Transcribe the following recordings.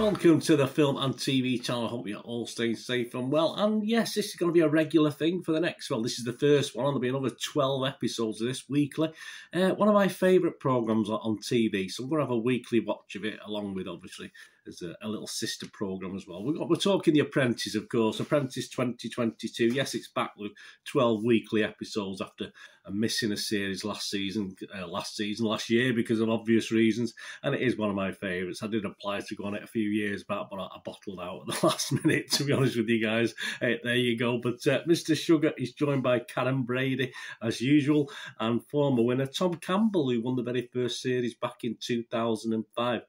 welcome to the film and TV channel. I hope you're all staying safe and well. And yes, this is going to be a regular thing for the next, well, this is the first one. There'll be another 12 episodes of this weekly. One of my favourite programmes on TV. So we're going to have a weekly watch of it, along with, obviously, there's a little sister programme as well. We're talking The Apprentice, of course. Apprentice 2022. Yes, it's back with 12 weekly episodes after missing a series last year because of obvious reasons. And it is one of my favourites. I did apply to go on it a few years back, but I bottled out at the last minute, to be honest with you guys. There you go. But Mr. Sugar is joined by Karen Brady, as usual, and former winner Tom Campbell, who won the very first series back in 2005.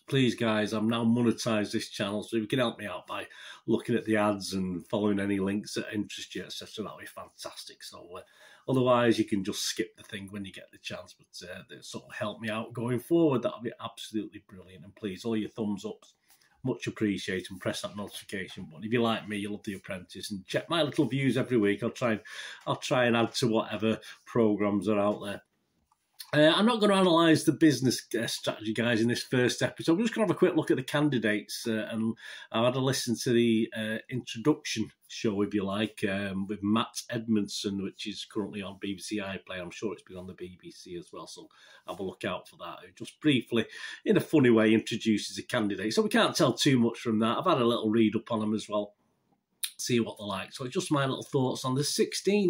Please, guys, I've now monetised this channel, so if you can help me out by looking at the ads and following any links that interest you, etc., that would be fantastic. So otherwise, you can just skip the thing when you get the chance, but sort of help me out going forward. That would be absolutely brilliant. And please, all your thumbs ups, much appreciated, and press that notification button. If you like me, you love The Apprentice, and check my little views every week. I'll try and add to whatever programmes are out there. I'm not going to analyse the business strategy, guys, in this first episode. We're just going to have a quick look at the candidates, and I've had a listen to the introduction show, if you like, with Matt Edmondson, which is currently on BBC iPlayer. I'm sure it's been on the BBC as well, so have a look out for that. It just briefly, in a funny way, introduces a candidate. So we can't tell too much from that. I've had a little read up on them as well, see what they're like. So it's just my little thoughts on the 16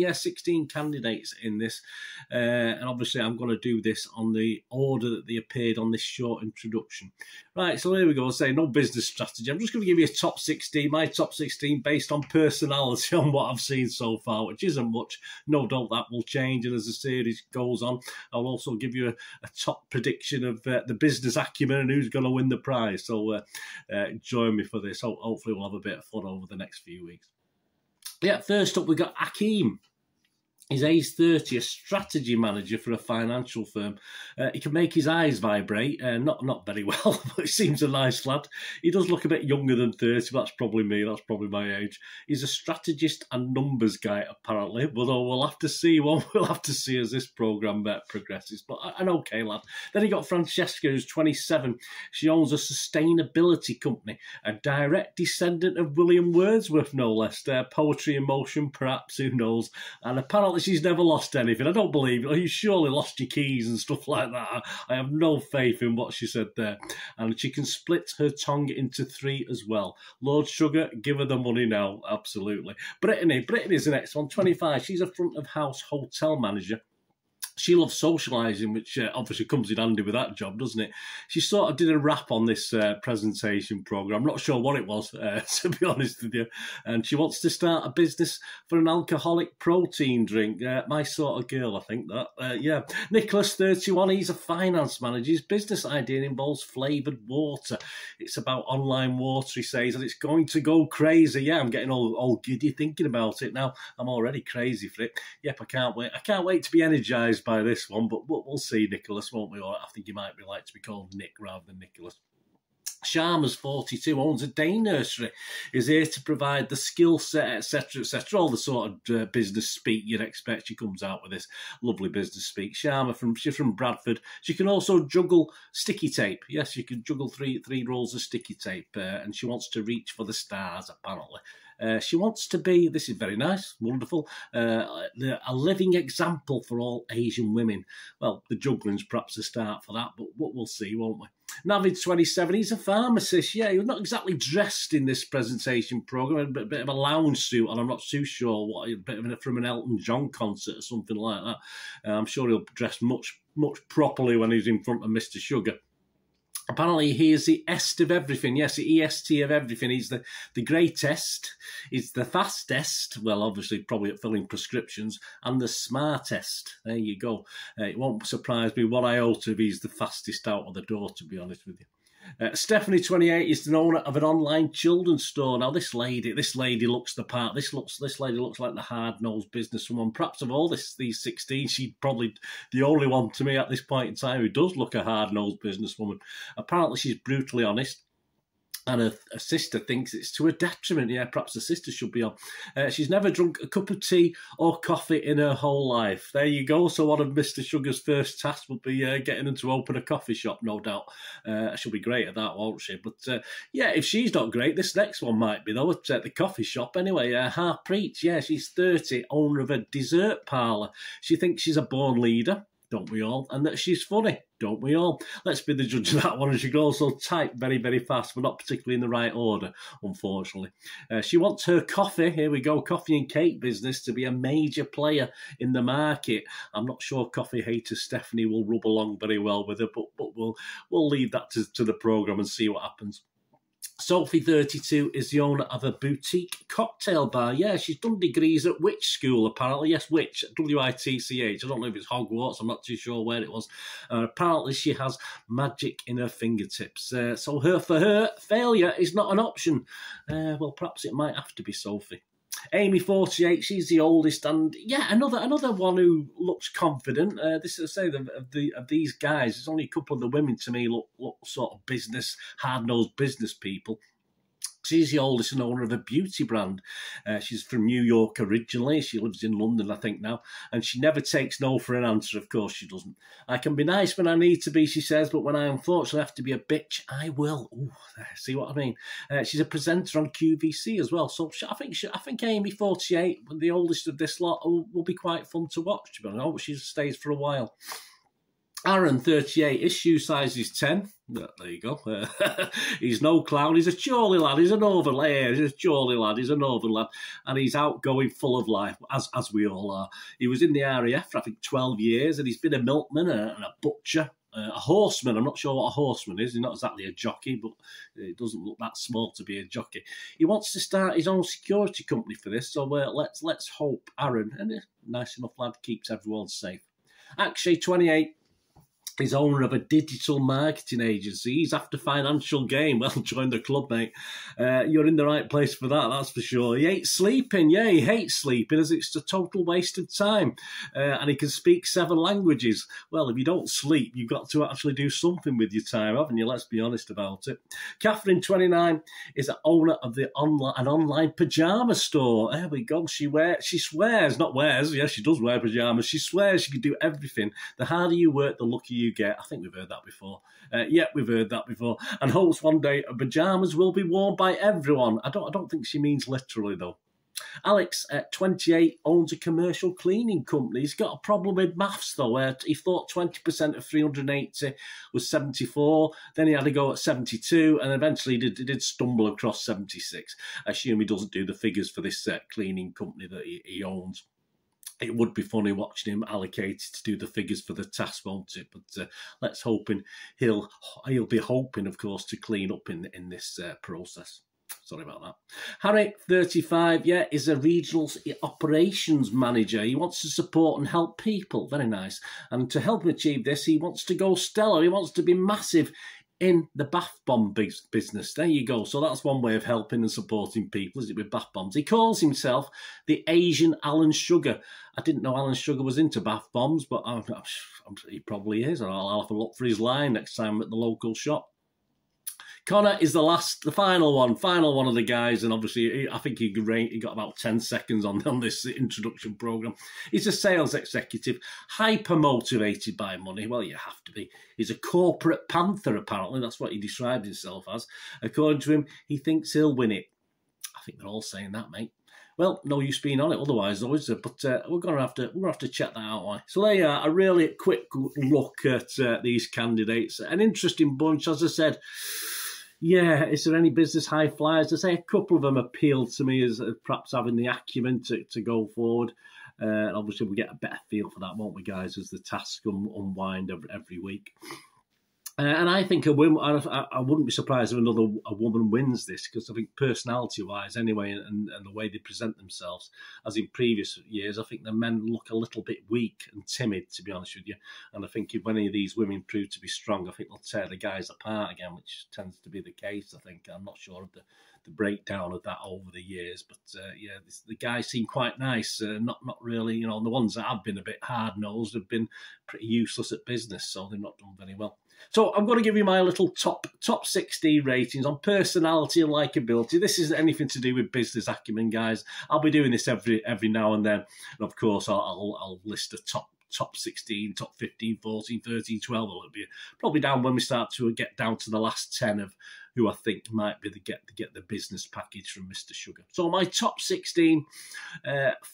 candidates in this. And obviously I'm going to do this on the order that they appeared on this short introduction. Right, so there we go. Say no business strategy. I'm just going to give you a top 16, my top 16 based on personality on what I've seen so far, which isn't much. No doubt that will change. And as the series goes on, I'll also give you a top prediction of the business acumen and who's going to win the prize. So join me for this. Hopefully we'll have a bit of fun over the next few weeks. Yeah, first up we got Akeem. He's age 30, a strategy manager for a financial firm. He can make his eyes vibrate, not very well, but he seems a nice lad. He does look a bit younger than 30, but that's probably me, that's probably my age. He's a strategist and numbers guy, apparently, but we'll have to see. We'll have to see as this programme progresses, but an okay lad. Then he got Francesco, who's 27. She owns a sustainability company, a direct descendant of William Wordsworth, no less. Poetry in motion, perhaps, who knows. And apparently she's never lost anything. I don't believe it. You surely lost your keys and stuff like that. I have no faith in what she said there. And she can split her tongue into 3 as well. Lord Sugar, give her the money now. Absolutely. Brittany's the next one, 25. She's a front of house hotel manager. She loves socialising, which obviously comes in handy with that job, doesn't it? She sort of did a rap on this presentation programme. I'm not sure what it was, to be honest with you. And she wants to start a business for an alcoholic protein drink. My sort of girl, I think that. Yeah. Nicholas, 31, he's a finance manager. His business idea involves flavoured water. It's about online water, he says, and it's going to go crazy. Yeah, I'm getting all giddy thinking about it now. I'm already crazy for it. Yep, I can't wait. I can't wait to be energised by this one, but we'll see, Nicholas, won't we? Or I think he might be like to be called Nick rather than Nicholas. Sharma's 42, owns a day nursery, is here to provide the skill set, etc., etc., all the sort of business speak you'd expect. She comes out with this lovely business speak. Sharma, she's from Bradford. She can also juggle sticky tape. Yes, she can juggle three rolls of sticky tape, and she wants to reach for the stars, apparently. She wants to be, this is very nice, wonderful, a living example for all Asian women. Well, the juggling's perhaps a start for that, but we'll see, won't we? Navid's 27, he's a pharmacist. Yeah, he was not exactly dressed in this presentation programme, a bit of a lounge suit, and I'm not too sure what, a bit of it from an Elton John concert or something like that. I'm sure he'll dress much properly when he's in front of Mr. Sugar. Apparently, he is the est of everything. Yes, the EST of everything. He's the greatest, he's the fastest, well, obviously, probably at filling prescriptions, and the smartest. There you go. It won't surprise me one iota if he's the fastest out of the door, to be honest with you. Stephanie, 28, is the owner of an online children's store. Now, this lady looks the part. This lady looks like the hard-nosed businesswoman. Perhaps of all these 16, she's probably the only one to me at this point in time who does look a hard-nosed businesswoman. Apparently, she's brutally honest. And her sister thinks it's to her detriment. Yeah, perhaps the sister should be on. She's never drunk a cup of tea or coffee in her whole life. There you go. So one of Mr. Sugar's first tasks will be getting her to open a coffee shop, no doubt. She'll be great at that, won't she? But yeah, if she's not great, this next one might be, though, at the coffee shop. Anyway, Harpreet, yeah, she's 30, owner of a dessert parlour. She thinks she's a born leader. Don't we all? And that she's funny, don't we all? Let's be the judge of that one. And she can also type very, very fast, but not particularly in the right order, unfortunately. She wants her coffee, here we go, coffee and cake business to be a major player in the market. I'm not sure coffee hater Stephanie will rub along very well with her, but we'll leave that to the programme and see what happens. Sophie, 32, is the owner of a boutique cocktail bar. Yeah, she's done degrees at Witch School, apparently. Yes, Witch, W-I-T-C-H. I don't know if it's Hogwarts. I'm not too sure where it was. Apparently, she has magic in her fingertips. So for her, failure is not an option. Well, perhaps it might have to be Sophie. Amy, 48, she's the oldest, and yeah, another one who looks confident. This is to say of these guys, there's only a couple of the women to me look sort of business, hard-nosed business people. She's the oldest and owner of a beauty brand. She's from New York originally. She lives in London, I think, now. And she never takes no for an answer. Of course she doesn't. I can be nice when I need to be, she says, but when I unfortunately have to be a bitch, I will. Ooh, see what I mean? She's a presenter on QVC as well. So I think Amy, 48, the oldest of this lot, will be quite fun to watch, to be honest. I hope she stays for a while. Aaron, 38, his shoe size is 10. There you go. He's no clown. He's a jolly lad. He's a northern lad. He's a jolly lad. He's a northern lad. And he's outgoing, full of life, as we all are. He was in the RAF for, I think, 12 years, and he's been a milkman and a butcher, a horseman. I'm not sure what a horseman is. He's not exactly a jockey, but it doesn't look that small to be a jockey. He wants to start his own security company for this, so let's hope Aaron, and a nice enough lad, keeps everyone safe. Akshay, 28, is owner of a digital marketing agency. He's after financial gain. Well, join the club, mate. You're in the right place for that, that's for sure. He hates sleeping. Yeah, he hates sleeping as it's a total waste of time. And he can speak 7 languages. Well, if you don't sleep, you've got to actually do something with your time, haven't you? Let's be honest about it. Catherine, 29, is the owner of an online pyjama store. There we go. She swears, not wears. Yeah, she does wear pyjamas. She swears she can do everything. The harder you work, the luckier you get. I think we've heard that before. Yeah, we've heard that before. And hopes one day pyjamas will be worn by everyone. I don't think she means literally, though. Alex, at 28, owns a commercial cleaning company. He's got a problem with maths, though. He thought 20% of 380 was 74. Then he had to go at 72, and eventually he did stumble across 76. I assume he doesn't do the figures for this cleaning company that he owns. It would be funny watching him allocated to do the figures for the task, won't it? But let's hoping he'll be hoping, of course, to clean up in this process. Sorry about that. Harry, 35, yeah, is a regional operations manager. He wants to support and help people. Very nice. And to help him achieve this, he wants to go stellar. He wants to be massive in the bath bomb business. There you go. So that's one way of helping and supporting people, is it, with bath bombs. He calls himself the Asian Alan Sugar. I didn't know Alan Sugar was into bath bombs, but he probably is. I'll have a look for his line next time at the local shop. Connor is the final one of the guys, and obviously I think he got about 10 seconds on this introduction programme. He's a sales executive, hyper-motivated by money. Well, you have to be. He's a corporate panther, apparently. That's what he described himself as. According to him, he thinks he'll win it. I think they're all saying that, mate. Well, no use being on it otherwise, though, is there? But we're gonna have to check that out. Right? So there you are, a really quick look at these candidates. An interesting bunch, as I said. Yeah, is there any business high flyers? I say a couple of them appealed to me as perhaps having the acumen to go forward. Obviously, we'll get a better feel for that, won't we, guys, as the tasks unwind every week. And I think I wouldn't be surprised if a woman wins this, because I think personality-wise, anyway, and the way they present themselves, as in previous years, I think the men look a little bit weak and timid, to be honest with you. And I think if any of these women prove to be strong, I think they'll tear the guys apart again, which tends to be the case, I think. I'm not sure of the breakdown of that over the years, but yeah, the guys seem quite nice. Not really, the ones that have been a bit hard-nosed have been pretty useless at business, so they've not done very well. So I'm going to give you my little top 16 ratings on personality and likability. This isn't anything to do with business acumen, guys. I'll be doing this every now and then. And of course, I'll list the top 16, top 15, 14, 13, 12. It'll be probably down when we start to get down to the last 10 of who I think might be get the business package from Mr. Sugar. So my top 16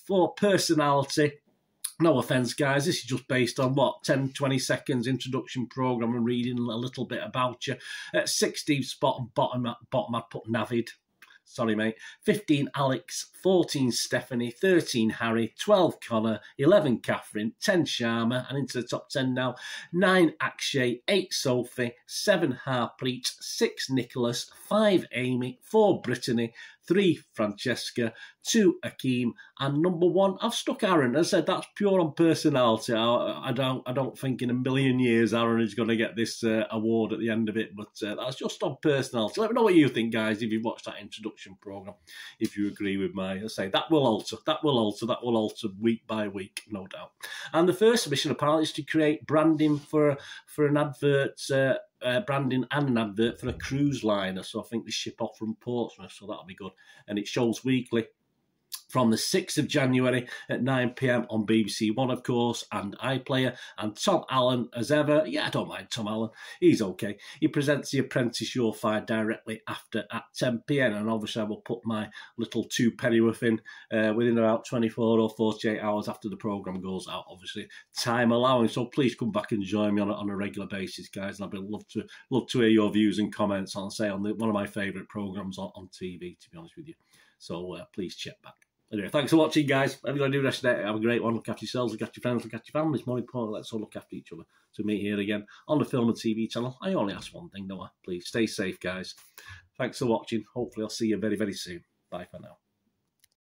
for personality. No offence, guys, this is just based on, 10, 20 seconds introduction programme and reading a little bit about you. At 16 spot and bottom I'd put Navid. Sorry, mate. 15, Alex. 14, Stephanie. 13, Harry. 12, Connor. 11, Catherine. 10, Sharma. And into the top 10 now. 9, Akshay. 8, Sophie. 7, Harpreet. 6, Nicholas. 5, Amy. 4, Brittany. 3, Francesca. 2, Akeem. And number 1, I've stuck Aaron. As I said, that's pure on personality. I don't think in a million years Aaron is going to get this award at the end of it, but that's just on personality. Let me know what you think, guys, if you've watched that introduction programme, if you agree with me. I say that will alter week by week, no doubt. And the first submission apparently is to create branding for an advert, branding and an advert for a cruise liner. So I think they ship off from Portsmouth, so that'll be good. And it shows weekly from the 6th of January at 9 p.m. on BBC One, of course, and iPlayer. And Tom Allen, as ever, I don't mind Tom Allen, he's okay. He presents the Apprentice You'll Find directly after at 10 p.m. And obviously I will put my little 2 pennyworth in within about 24 or 48 hours after the programme goes out, obviously, time allowing. So please come back and join me on a regular basis, guys. And I'd love to hear your views and comments on, say, on one of my favourite programmes on TV, to be honest with you. So please check back. Anyway, thanks for watching, guys. Whatever you're going to do the rest of the day, have a great one. Look after yourselves, look after your friends, look after your families. More important, let's all look after each other. To meet here again on the Film and TV channel. I only ask one thing, don't I? Please stay safe, guys. Thanks for watching. Hopefully I'll see you very, very soon. Bye for now.